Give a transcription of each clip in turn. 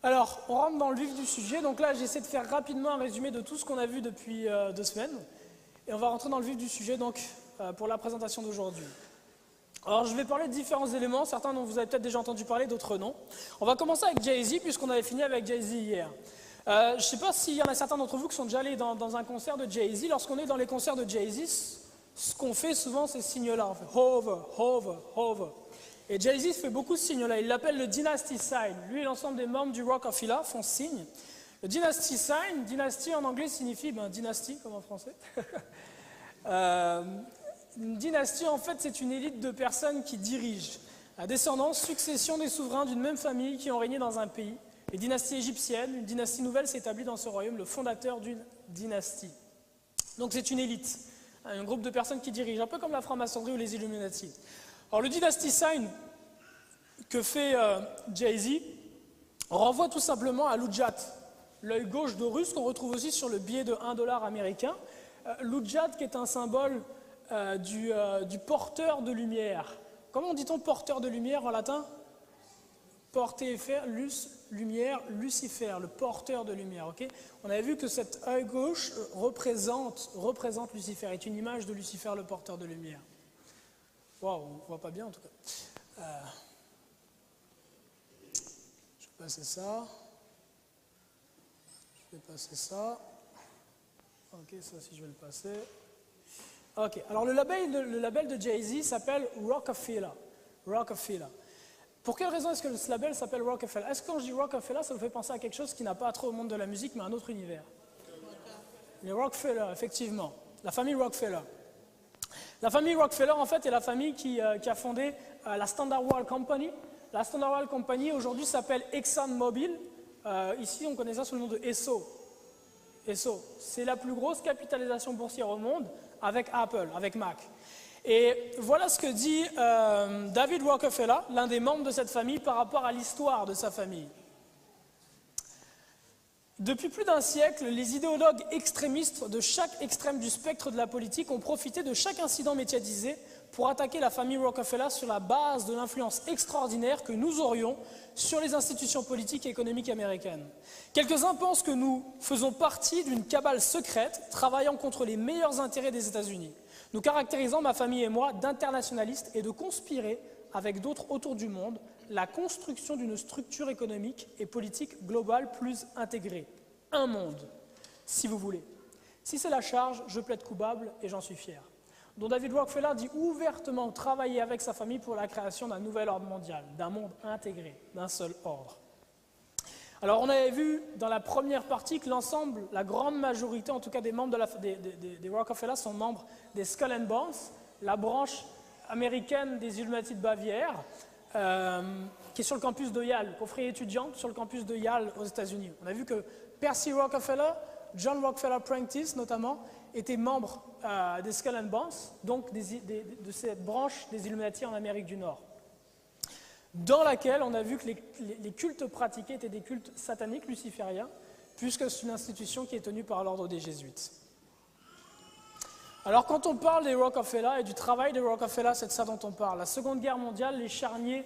Alors, on rentre dans le vif du sujet. Donc là, j'essaie de faire rapidement un résumé de tout ce qu'on a vu depuis 2 semaines. Et on va rentrer dans le vif du sujet donc, pour la présentation d'aujourd'hui. Alors, je vais parler de différents éléments, certains dont vous avez peut-être déjà entendu parler, d'autres non. On va commencer avec Jay-Z, puisqu'on avait fini avec Jay-Z hier. Je ne sais pas s'il y en a certains d'entre vous qui sont déjà allés dans un concert de Jay-Z. Lorsqu'on est dans les concerts de Jay-Z, ce qu'on fait souvent, c'est ce signe-là. On fait hover, hover, hover. Et Jay-Z fait beaucoup ce signe-là. Il l'appelle le Dynasty Sign. Lui et l'ensemble des membres du Rockefeller font ce signe. Le Dynasty Sign, dynastie en anglais signifie dynastie, comme en français. Une dynastie, en fait, c'est une élite de personnes qui dirigent. La descendance, succession des souverains d'une même famille qui ont régné dans un pays. Les dynasties égyptiennes, une dynastie nouvelle s'établit dans ce royaume, le fondateur d'une dynastie. Donc c'est une élite, un groupe de personnes qui dirigent, un peu comme la franc-maçonnerie ou les Illuminati. Alors le Dynasty Sign que fait Jay-Z renvoie tout simplement à l'Ujat, l'œil gauche d'Horus qu'on retrouve aussi sur le billet de $1 américain. L'Ujat qui est un symbole du porteur de lumière. Comment dit-on porteur de lumière en latin? Porter, lumière, Lucifer, le porteur de lumière. Okay, on avait vu que cet œil gauche représente Lucifer, est une image de Lucifer, le porteur de lumière. Waouh, on ne voit pas bien en tout cas. Je vais passer ça. Je vais passer ça. Ok, ça aussi je vais le passer. Ok, alors le label de Jay-Z s'appelle Rockefeller. Rockefeller. Pour quelle raison est-ce que ce label s'appelle Rockefeller? Est-ce que quand je dis Rockefeller, ça vous fait penser à quelque chose qui n'a pas trop au monde de la musique, mais à un autre univers? Les Rockefeller, effectivement. La famille Rockefeller. La famille Rockefeller, en fait, est la famille qui a fondé la Standard Oil Company. La Standard Oil Company, aujourd'hui, s'appelle ExxonMobil. Ici, on connaît ça sous le nom de Esso. Esso. C'est la plus grosse capitalisation boursière au monde avec Apple, avec Mac. Et voilà ce que dit David Rockefeller, l'un des membres de cette famille, par rapport à l'histoire de sa famille. Depuis plus d'un siècle, les idéologues extrémistes de chaque extrême du spectre de la politique ont profité de chaque incident médiatisé pour attaquer la famille Rockefeller sur la base de l'influence extraordinaire que nous aurions sur les institutions politiques et économiques américaines. Quelques-uns pensent que nous faisons partie d'une cabale secrète travaillant contre les meilleurs intérêts des États-Unis. Nous caractérisons, ma famille et moi, d'internationalistes et de conspirer avec d'autres autour du monde la construction d'une structure économique et politique globale plus intégrée. Un monde, si vous voulez. Si c'est la charge, je plaide coupable et j'en suis fier. Donc David Rockefeller dit ouvertement travailler avec sa famille pour la création d'un nouvel ordre mondial, d'un monde intégré, d'un seul ordre. Alors on avait vu dans la première partie que l'ensemble, la grande majorité en tout cas des membres des Rockefeller sont membres des Skull and Bones, la branche américaine des Illuminati de Bavière, qui est sur le campus de Yale, confrérie étudiante sur le campus de Yale aux États-Unis. On a vu que Percy Rockefeller, John Rockefeller Prentice notamment, étaient membres des Skull and Bones, donc de cette branche des Illuminati en Amérique du Nord, dans laquelle on a vu que les cultes pratiqués étaient des cultes sataniques lucifériens, puisque c'est une institution qui est tenue par l'ordre des Jésuites. Alors quand on parle des Rockefeller et du travail des Rockefeller, c'est de ça dont on parle. La Seconde Guerre mondiale, les charniers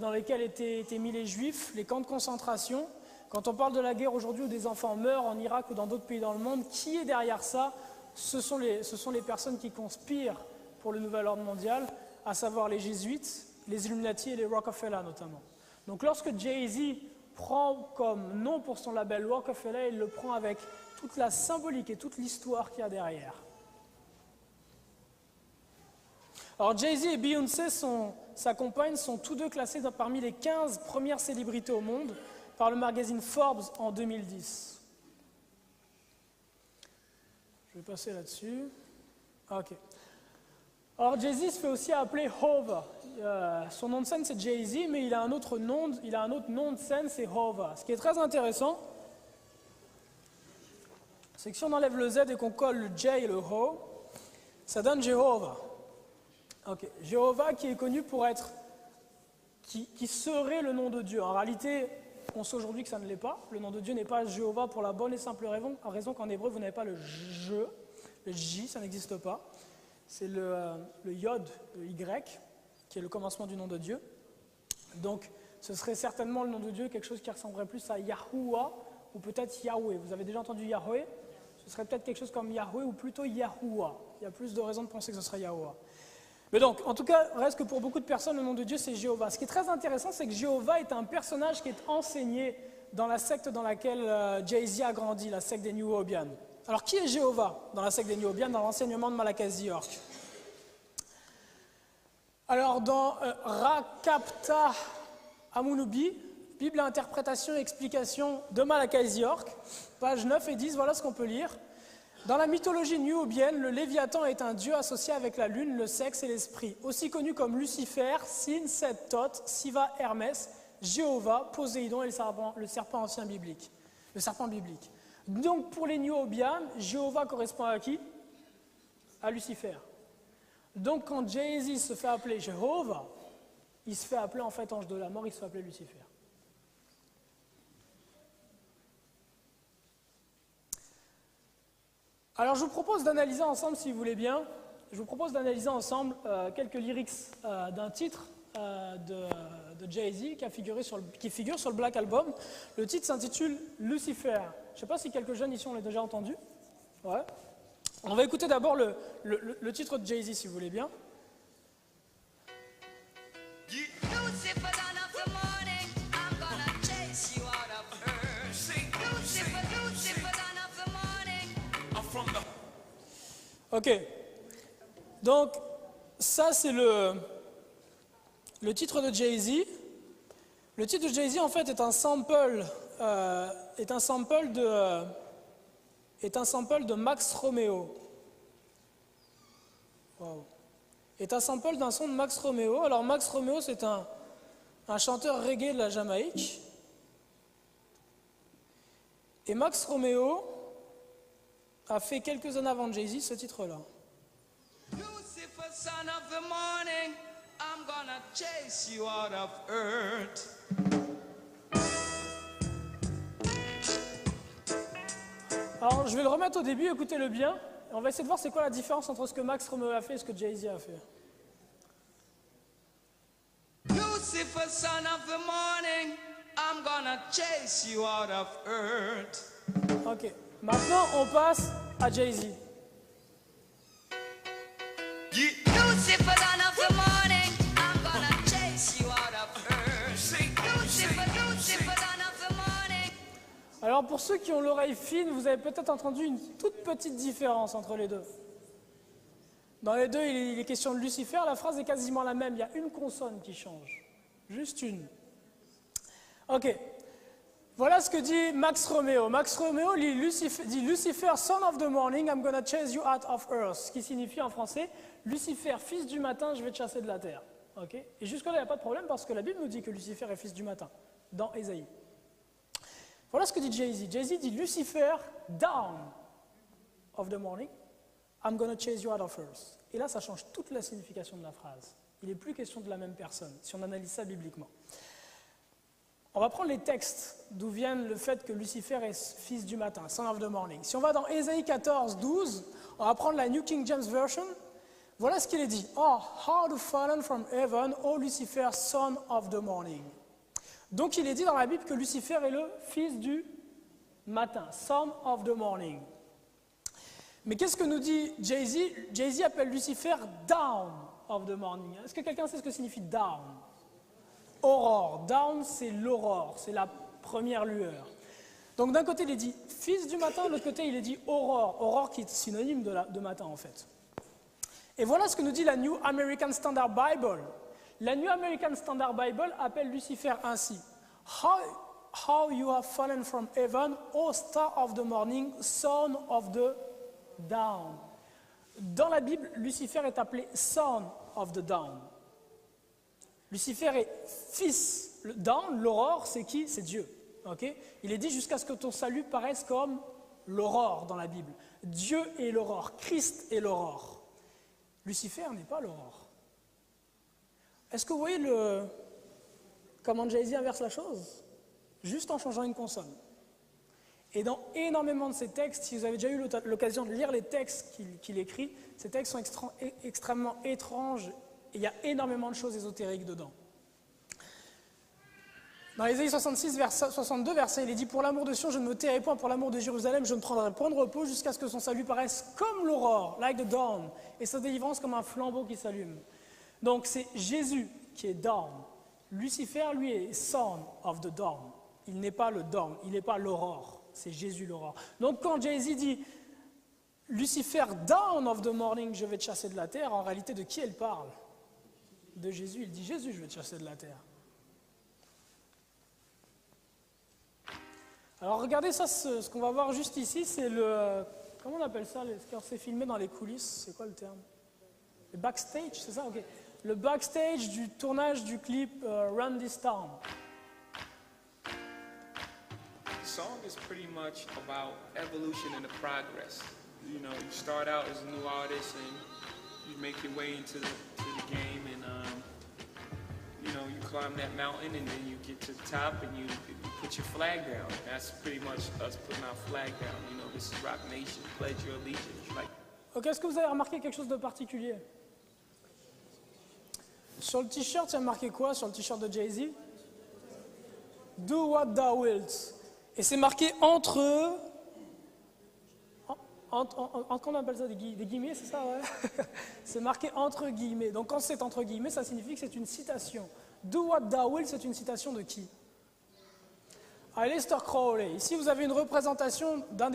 dans lesquels étaient mis les Juifs, les camps de concentration. Quand on parle de la guerre aujourd'hui où des enfants meurent en Irak ou dans d'autres pays dans le monde, qui est derrière ça? Ce sont les personnes qui conspirent pour le nouvel ordre mondial, à savoir les Jésuites, les Illuminati et les Rockefeller notamment. Donc lorsque Jay-Z prend comme nom pour son label Rockefeller, il le prend avec toute la symbolique et toute l'histoire qu'il y a derrière. Alors Jay-Z et Beyoncé, sa compagne, sont tous deux classés parmi les 15 premières célébrités au monde par le magazine Forbes en 2010. Je vais passer là-dessus. Ok. Alors Jay-Z se fait aussi appeler Hova. Son nom de scène c'est Jay-Z, mais il a un autre nom de scène, c'est Hova. Ce qui est très intéressant, c'est que si on enlève le Z et qu'on colle le J et le Ho, ça donne Jéhovah. Ok. Jéhovah qui est connu pour être, qui serait le nom de Dieu. En réalité, on sait aujourd'hui que ça ne l'est pas. Le nom de Dieu n'est pas Jéhovah pour la bonne et simple raison qu'en hébreu, vous n'avez pas le je, le J, ça n'existe pas. C'est le Yod, le Y, qui est le commencement du nom de Dieu. Donc, ce serait certainement le nom de Dieu, quelque chose qui ressemblerait plus à Yahuwah ou peut-être Yahweh. Vous avez déjà entendu Yahweh? Ce serait peut-être quelque chose comme Yahweh ou plutôt Yahuwah. Il y a plus de raisons de penser que ce serait Yahuwah. Mais donc, en tout cas, reste que pour beaucoup de personnes, le nom de Dieu, c'est Jéhovah. Ce qui est très intéressant, c'est que Jéhovah est un personnage qui est enseigné dans la secte dans laquelle Jay-Z a grandi, la secte des New Obian. Alors, qui est Jéhovah dans la secte des New Obian, dans l'enseignement de Malachi York? Alors, dans Rakapta Amunubi, Bible, interprétation et explication de Malachi York, pages 9 et 10, voilà ce qu'on peut lire. Dans la mythologie new-obienne, le Léviathan est un dieu associé avec la lune, le sexe et l'esprit, aussi connu comme Lucifer, Sin, Set, Thoth, Siva, Hermès, Jéhovah, Poséidon et le serpent ancien biblique. Le serpent biblique. Donc pour les new-obiens, Jéhovah correspond à qui? À Lucifer. Donc quand Jay-Z se fait appeler Jéhovah, il se fait appeler en fait ange de la mort, il se fait appeler Lucifer. Alors je vous propose d'analyser ensemble, si vous voulez bien, quelques lyrics d'un titre de Jay-Z qui figure sur le Black Album. Le titre s'intitule Lucifer. Je ne sais pas si quelques jeunes ici on l'a déjà entendu. Ouais. On va écouter d'abord le titre de Jay-Z, si vous voulez bien. Ok, donc ça c'est le titre de Jay-Z. Le titre de Jay-Z en fait est un sample de Max Romeo. Wow. Est un sample d'un son de Max Romeo. Alors Max Romeo c'est un chanteur reggae de la Jamaïque. Et Max Romeo a fait quelques années avant Jay-Z ce titre-là. Lucifer, son of the morning, I'm gonna chase you out of earth. Alors, je vais le remettre au début, écoutez-le bien. Et on va essayer de voir c'est quoi la différence entre ce que Max Romeo a fait et ce que Jay-Z a fait. Lucifer, son of the morning, I'm gonna chase you out of earth. Ok. Maintenant, on passe à Jay-Z. Lucifer, son of the morning, I'm gonna chase you out of earth. Lucifer, Lucifer, son of the morning. Alors, pour ceux qui ont l'oreille fine, vous avez peut-être entendu une toute petite différence entre les deux. Dans les deux, il est question de Lucifer, la phrase est quasiment la même, il y a une consonne qui change. Juste une. Ok. Voilà ce que dit Max Romeo. Max Romeo dit Lucifer, son of the morning, I'm gonna chase you out of earth. Ce qui signifie en français, Lucifer, fils du matin, je vais te chasser de la terre. Okay. Et jusque-là, il n'y a pas de problème parce que la Bible nous dit que Lucifer est fils du matin, dans Ésaïe. Voilà ce que dit Jay-Z. Jay-Z dit Lucifer, down of the morning, I'm gonna chase you out of earth. Et là, ça change toute la signification de la phrase. Il n'est plus question de la même personne, si on analyse ça bibliquement. On va prendre les textes d'où vient le fait que Lucifer est fils du matin, son of the morning. Si on va dans Ésaïe 14, 12, on va prendre la New King James Version. Voilà ce qu'il est dit. Oh, how to fallen from heaven, O Lucifer, son of the morning. Donc il est dit dans la Bible que Lucifer est le fils du matin, son of the morning. Mais qu'est-ce que nous dit Jay-Z? Jay-Z appelle Lucifer down of the morning. Est-ce que quelqu'un sait ce que signifie down? Aurore. Down, c'est l'aurore, c'est la première lueur. Donc d'un côté, il est dit fils du matin, de l'autre côté, il est dit aurore. Aurore qui est synonyme de matin, en fait. Et voilà ce que nous dit la New American Standard Bible. La New American Standard Bible appelle Lucifer ainsi. How you have fallen from heaven, O star of the morning, son of the dawn. Dans la Bible, Lucifer est appelé son of the dawn. Lucifer est fils. Le dawn, l'aurore, c'est qui? C'est Dieu. Okay? Il est dit jusqu'à ce que ton salut paraisse comme l'aurore dans la Bible. Dieu est l'aurore, Christ est l'aurore. Lucifer n'est pas l'aurore. Est-ce que vous voyez comment Jay-Z inverse la chose? Juste en changeant une consonne. Et dans énormément de ces textes, si vous avez déjà eu l'occasion de lire les textes qu'il écrit, ces textes sont extrêmement étranges et il y a énormément de choses ésotériques dedans. Dans Ésaïe 66, 62, verset, il est dit « Pour l'amour de Sion, je ne me tairai point, pour l'amour de Jérusalem, je ne prendrai point de repos jusqu'à ce que son salut paraisse comme l'aurore, like the dawn, et sa délivrance comme un flambeau qui s'allume. » Donc c'est Jésus qui est dawn. Lucifer, lui, est son of the dawn. Il n'est pas le dawn, il n'est pas l'aurore, c'est Jésus l'aurore. Donc quand Jay-Z dit « Lucifer, dawn of the morning, je vais te chasser de la terre », en réalité, de qui elle parle? De Jésus, il dit « Jésus, je vais te chasser de la terre ». Alors regardez ça, ce qu'on va voir juste ici, c'est le... Comment on appelle ça, quand c'est filmé dans les coulisses, c'est quoi le terme? Le backstage, c'est ça? Ok. Le backstage du tournage du clip Run This Town. The song is pretty much about evolution and the progress. You know, you start out as a new artist and you make your way into the game and you know, you climb that mountain and then you get to the top and you put your flag down. That's pretty much us putting our flag down. You know, this is Rock Nation, pledge your allegiance. Like... Ok, est-ce que vous avez remarqué quelque chose de particulier? Sur le t-shirt, il y a marqué quoi sur le t-shirt de Jay-Z? Do what thou wilt. Et c'est marqué entre qu'on appelle ça des guillemets, c'est ça, ouais. C'est marqué entre guillemets. Donc quand c'est entre guillemets, ça signifie que c'est une citation. Do what thou wilt, c'est une citation de qui? Aleister Crowley. Ici, vous avez une représentation d'un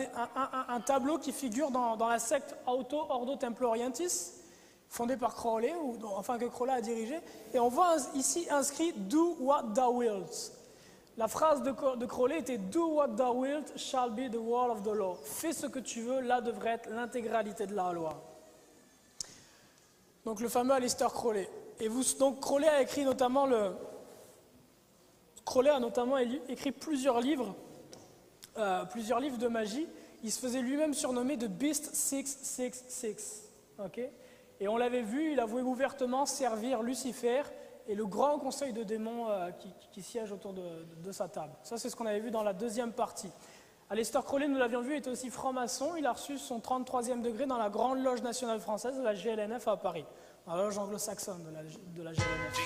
tableau qui figure dans la secte Auto Ordo Templorientis, fondée par Crowley, enfin que Crowley a dirigé. Et on voit ici inscrit « Do what thou wilt ». La phrase de Crowley était « Do what thou wilt shall be the word of the law ». Fais ce que tu veux, là devrait être l'intégralité de la loi. Donc le fameux Aleister Crowley. Et donc Crowley a écrit notamment écrit plusieurs livres de magie. Il se faisait lui-même surnommer The Beast 666. Okay? Et on l'avait vu, il avouait ouvertement servir Lucifer et le grand conseil de démons qui siège autour de sa table. Ça, c'est ce qu'on avait vu dans la deuxième partie. Aleister Crowley, nous l'avions vu, était aussi franc-maçon. Il a reçu son 33e degré dans la Grande Loge nationale française de la GLNF à Paris, dans la loge anglo-saxonne de la GLNF.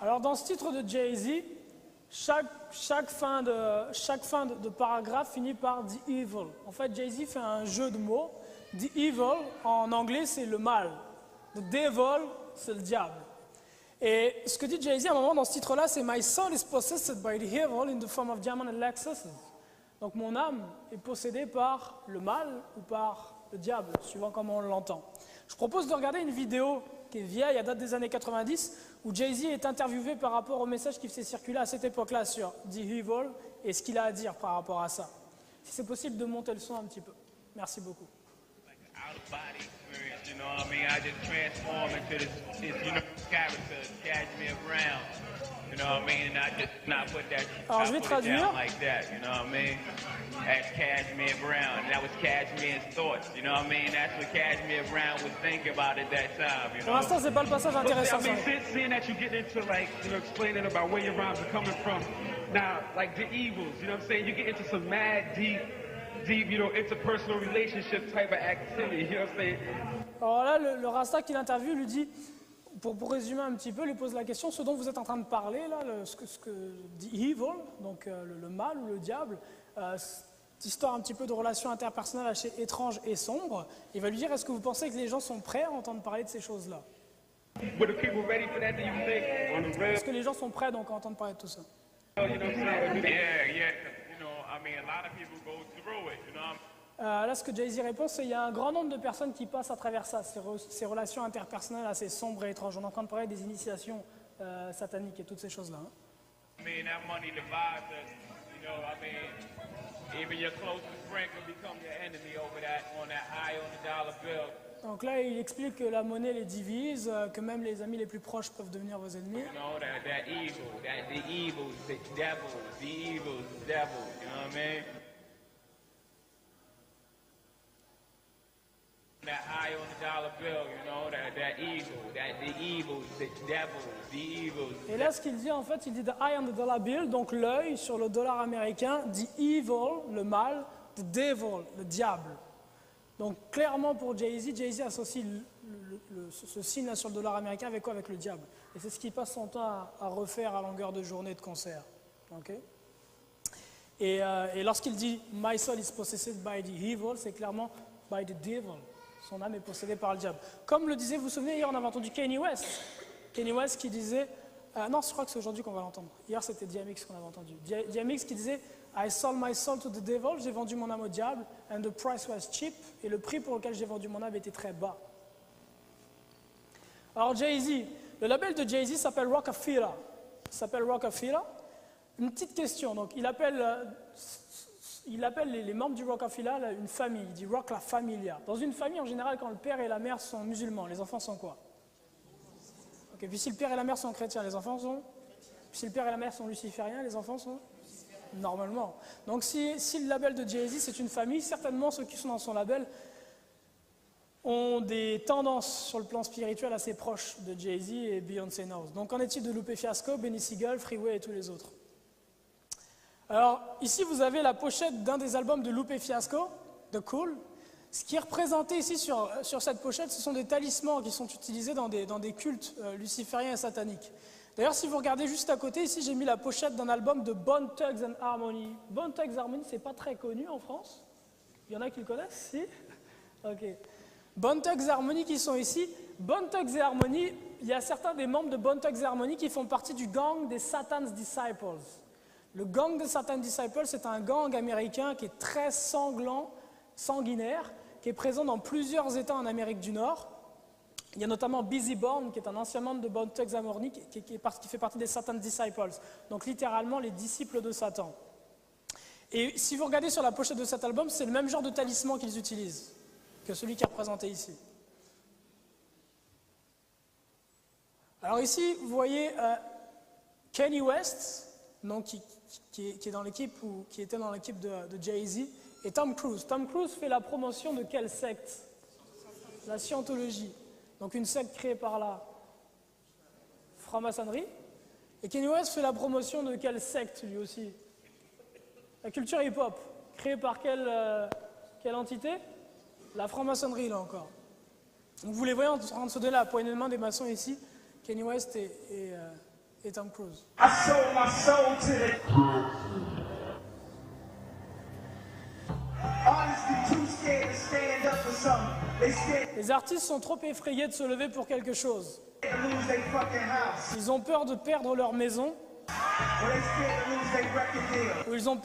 Alors dans ce titre de Jay-Z, chaque fin de paragraphe finit par The Evil. En fait, Jay-Z fait un jeu de mots. The Evil, en anglais, c'est le mal. The Devil, c'est le diable. Et ce que dit Jay-Z à un moment dans ce titre-là, c'est « My soul is possessed by the evil in the form of diamond and Lexus ». Donc mon âme est possédée par le mal ou par le diable, suivant comment on l'entend. Je propose de regarder une vidéo qui est vieille, elle date des années 90, où Jay-Z est interviewé par rapport au message qui faisait circuler à cette époque-là sur The Evil et ce qu'il a à dire par rapport à ça. Si c'est possible de monter le son un petit peu. Merci beaucoup. You know what I mean? I just transform into this character, Cashmere Brown. You know what I mean? And I just not put that. Alors, je vais traduire. Like that. You know what I mean? That's Cashmere Brown. That was Cashmere's thoughts. You know what I mean? That's what Cashmere Brown was thinking about at that time. You know? Pour l'instant, c'est pas le passage intéressant. I mean, seeing that you get into explaining about where your rhymes are coming from. Now, like the evils. You know what I'm saying? You get into some mad deep, interpersonal relationship type of activity. You know what I'm saying? Alors là, le Rasta qui l'interviewe lui dit, pour résumer un petit peu, lui pose la question, ce dont vous êtes en train de parler, là, ce que dit evil, donc le mal ou le diable, cette histoire un petit peu de relation interpersonnelle assez étrange et sombre, il va lui dire, est-ce que vous pensez que les gens sont prêts à entendre parler de ces choses-là? Est-ce que les gens sont prêts donc à entendre parler de tout ça? Là, ce que Jay-Z répond, c'est qu'il y a un grand nombre de personnes qui passent à travers ça, ces relations interpersonnelles assez sombres et étranges. On est en train de parler des initiations sataniques et toutes ces choses-là. Hein. Donc là, il explique que la monnaie les divise, que même les amis les plus proches peuvent devenir vos ennemis. That eye on the dollar bill, you know, that that evil, the evils, the devils, the evils. Et là, ce qu'il dit, en fait, il dit « The eye on the dollar bill », donc l'œil sur le dollar américain, « the evil », le mal, « the devil », le diable. Donc, clairement, pour Jay-Z associe ce signe là sur le dollar américain avec quoi? Avec le diable. Et c'est ce qu'il passe son temps à refaire à longueur de journée de concert. Okay? Et lorsqu'il dit « My soul is possessed by the evil », c'est clairement « by the devil ». Son âme est possédée par le diable. Comme le disait, vous vous souvenez, hier on avait entendu Kanye West. Kanye West qui disait, non, je crois que c'est aujourd'hui qu'on va l'entendre. Hier c'était DMX qu'on avait entendu. DMX qui disait, I sold my soul to the devil, j'ai vendu mon âme au diable, and the price was cheap, et le prix pour lequel j'ai vendu mon âme était très bas. Alors Jay-Z, le label de Jay-Z s'appelle Rockefeller. Une petite question, donc il appelle les membres du Rockefeller une famille, il dit Rock la Familia. Dans une famille, en général, quand le père et la mère sont musulmans, les enfants sont quoi? Ok, puis si le père et la mère sont chrétiens, les enfants sont? Puis si le père et la mère sont lucifériens, les enfants sont? Normalement. Donc si le label de Jay-Z c'est une famille, certainement ceux qui sont dans son label ont des tendances sur le plan spirituel assez proches de Jay-Z et Beyoncé Knowles. Donc qu'en est-il de Lupe Fiasco, Benny Siegel, Freeway et tous les autres? Alors, ici, vous avez la pochette d'un des albums de Lupe Fiasco, The Cool. Ce qui est représenté ici sur cette pochette, ce sont des talismans qui sont utilisés dans des cultes lucifériens et sataniques. D'ailleurs, si vous regardez juste à côté, ici, j'ai mis la pochette d'un album de Bone Thugs and Harmony. Bone Thugs and Harmony, c'est pas très connu en France. Il y en a qui le connaissent, si? Ok. Bone Thugs and Harmony qui sont ici. Bone Thugs and Harmony, il y a certains des membres de Bone Thugs and Harmony qui font partie du gang des Satan's Disciples. Le gang de Satan Disciples, c'est un gang américain qui est très sanglant, sanguinaire, qui est présent dans plusieurs États en Amérique du Nord. Il y a notamment Bizzy Bone, qui est un ancien membre de Bone Thugs and Harmony, qui fait partie des Satan Disciples, donc littéralement les disciples de Satan. Et si vous regardez sur la pochette de cet album, c'est le même genre de talisman qu'ils utilisent que celui qui est représenté ici. Alors ici, vous voyez Kanye West, donc qui est dans l'équipe ou qui était dans l'équipe de Jay-Z, et Tom Cruise. Tom Cruise fait la promotion de quelle secte? La Scientologie. Donc une secte créée par la franc-maçonnerie. Et Kanye West fait la promotion de quelle secte lui aussi? La culture hip-hop. Créée par quelle entité? La franc-maçonnerie là encore. Donc vous les voyez en train de se donner la poignée de main des maçons ici, Kanye West et Tom Cruise. I sold my soul to the honesty too scared to stand up for something. They scared Les artistes sont trop effrayés de se lever pour quelque chose. to lose their fucking house. Ils ont peur de perdre leur maison, Or they scared to lose their record deal. ou ils ont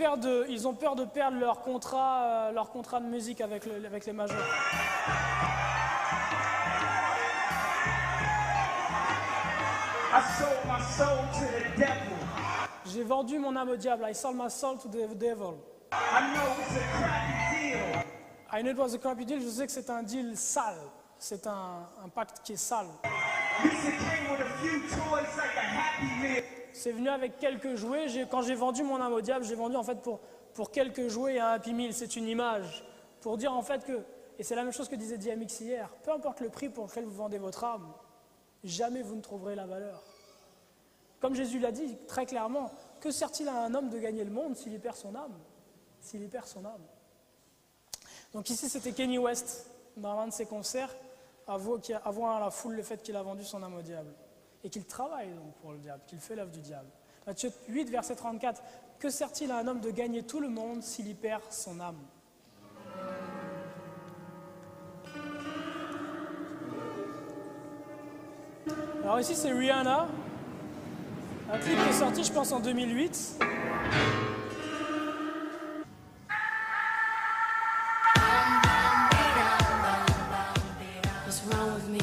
peur de perdre leur contrat de musique avec les majors. I sold my soul to the devil. J'ai vendu mon âme au diable. I sold my soul to the devil. I know it's a crappy deal. I know it was a crappy deal. Je sais que c'est un deal sale. C'est un pacte qui est sale. This it came with a few toys like a Happy Meal. C'est venu avec quelques jouets. Quand j'ai vendu mon âme au diable, j'ai vendu en fait pour quelques jouets et un Happy Meal. C'est une image pour dire en fait que, et c'est la même chose que disait DMX hier, peu importe le prix pour lequel vous vendez votre âme, jamais vous ne trouverez la valeur. Comme Jésus l'a dit très clairement, que sert-il à un homme de gagner le monde s'il y perd son âme? S'il y perd son âme. Donc ici c'était Kanye West dans l'un de ses concerts, avouant à la foule le fait qu'il a vendu son âme au diable. Et qu'il travaille donc pour le diable, qu'il fait l'œuvre du diable. Matthieu 8, verset 34, que sert-il à un homme de gagner tout le monde s'il y perd son âme? Alors ici c'est Rihanna, un clip qui est sorti je pense en 2008. What's wrong with me?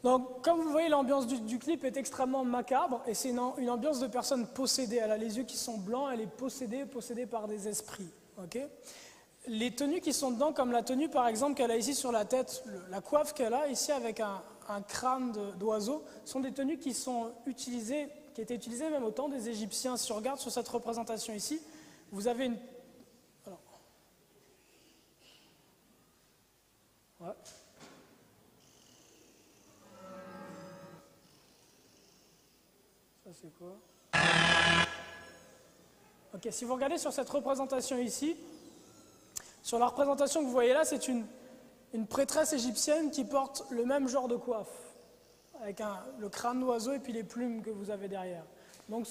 Donc comme vous voyez l'ambiance du clip est extrêmement macabre et c'est une ambiance de personne possédée. Elle a les yeux qui sont blancs, elle est possédée par des esprits. Okay? Les tenues qui sont dedans, comme la tenue par exemple qu'elle a ici sur la tête, la coiffe qu'elle a ici avec un crâne d'oiseau, sont des tenues qui étaient utilisées même au temps des Égyptiens. Si on regarde sur cette représentation ici, vous avez une... Alors, Ouais. Ça c'est quoi? Ok, si vous regardez sur cette représentation ici, sur la représentation que vous voyez là, c'est une prêtresse égyptienne qui porte le même genre de coiffe, avec le crâne d'oiseau et puis les plumes que vous avez derrière. Donc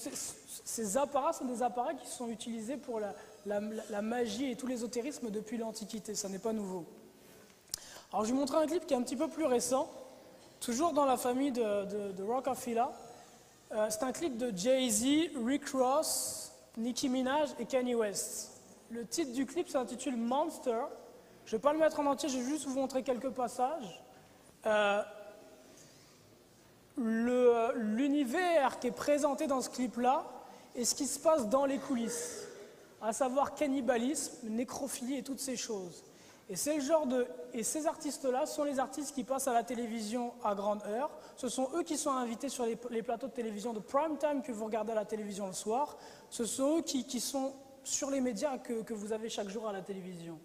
ces apparats sont des apparats qui sont utilisés pour la magie et tout l'ésotérisme depuis l'Antiquité, ça n'est pas nouveau. Alors je vais vous montrer un clip qui est un petit peu plus récent, toujours dans la famille de Rockefeller. C'est un clip de Jay-Z, Rick Ross, Nicki Minaj et Kanye West. Le titre du clip s'intitule Monster. Je ne vais pas le mettre en entier, je vais juste vous montrer quelques passages. L'univers qui est présenté dans ce clip-là est ce qui se passe dans les coulisses, à savoir cannibalisme, nécrophilie et toutes ces choses. Et ces artistes-là sont les artistes qui passent à la télévision à grande heure. Ce sont eux qui sont invités sur les plateaux de télévision de prime time que vous regardez à la télévision le soir. Ce sont eux qui sont sur les médias que vous avez chaque jour à la télévision.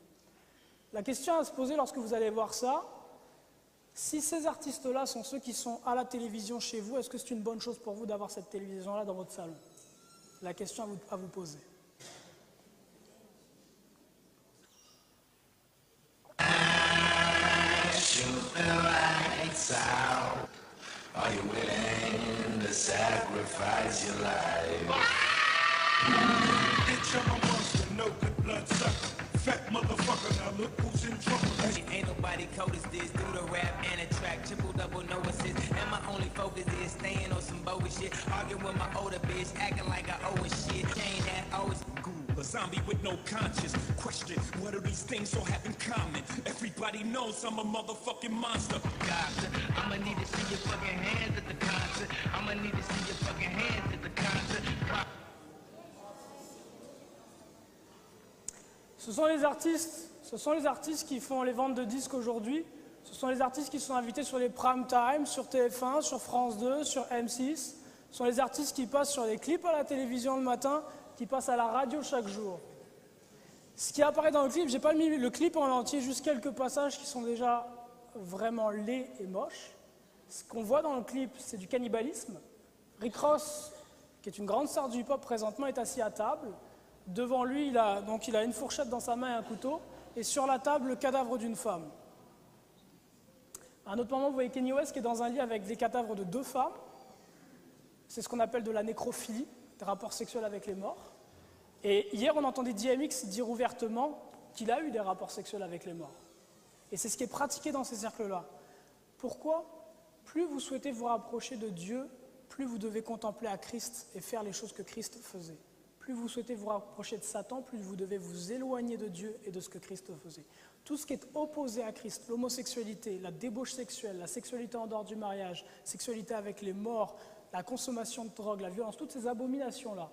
La question à se poser lorsque vous allez voir ça, si ces artistes-là sont ceux qui sont à la télévision chez vous, est-ce que c'est une bonne chose pour vous d'avoir cette télévision-là dans votre salon? La question à vous poser. Shoot the lights out. Are you willing to sacrifice your life? Bitch, I'm a monster, no good blood sucker. Fat motherfucker, now look who's in trouble. Ain't nobody cold as this. Do the rap and a track, triple double no assist. And my only focus is staying on some bogus shit. Arguing with my older bitch, acting like I owe a shit. Ain't that always A zombie with no conscience. Question, what do these things all have in common? Everybody knows I'm a motherfucking monster. doctor? I'ma need to see your fucking hands at the concert. I'ma need to see your fucking hands at the concert. Ce sont les artistes qui font les ventes de disques aujourd'hui. Ce sont les artistes qui sont invités sur les prime time, sur TF1, sur France 2, sur M6. Ce sont les artistes qui passent sur les clips à la télévision le matin, qui passent à la radio chaque jour. Ce qui apparaît dans le clip, j'ai pas mis le clip en entier, juste quelques passages qui sont déjà vraiment laids et moches. Ce qu'on voit dans le clip, c'est du cannibalisme. Rick Ross, qui est une grande star du hip-hop présentement, est assis à table. Devant lui, il a une fourchette dans sa main et un couteau. Et sur la table, le cadavre d'une femme. À un autre moment, vous voyez Kanye West qui est dans un lit avec des cadavres de 2 femmes. C'est ce qu'on appelle de la nécrophilie, des rapports sexuels avec les morts. Et hier, on entendait DMX dire ouvertement qu'il a eu des rapports sexuels avec les morts. Et c'est ce qui est pratiqué dans ces cercles-là. Pourquoi? Plus vous souhaitez vous rapprocher de Dieu, plus vous devez contempler à Christ et faire les choses que Christ faisait. Plus vous souhaitez vous rapprocher de Satan, plus vous devez vous éloigner de Dieu et de ce que Christ faisait. Tout ce qui est opposé à Christ, l'homosexualité, la débauche sexuelle, la sexualité en dehors du mariage, sexualité avec les morts, la consommation de drogue, la violence, toutes ces abominations-là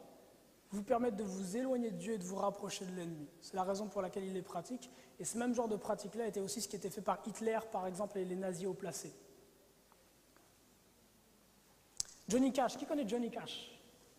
vous permettent de vous éloigner de Dieu et de vous rapprocher de l'ennemi. C'est la raison pour laquelle il les pratique. Et ce même genre de pratique-là était aussi ce qui était fait par Hitler, par exemple, et les nazis haut placés. Johnny Cash, qui connaît Johnny Cash?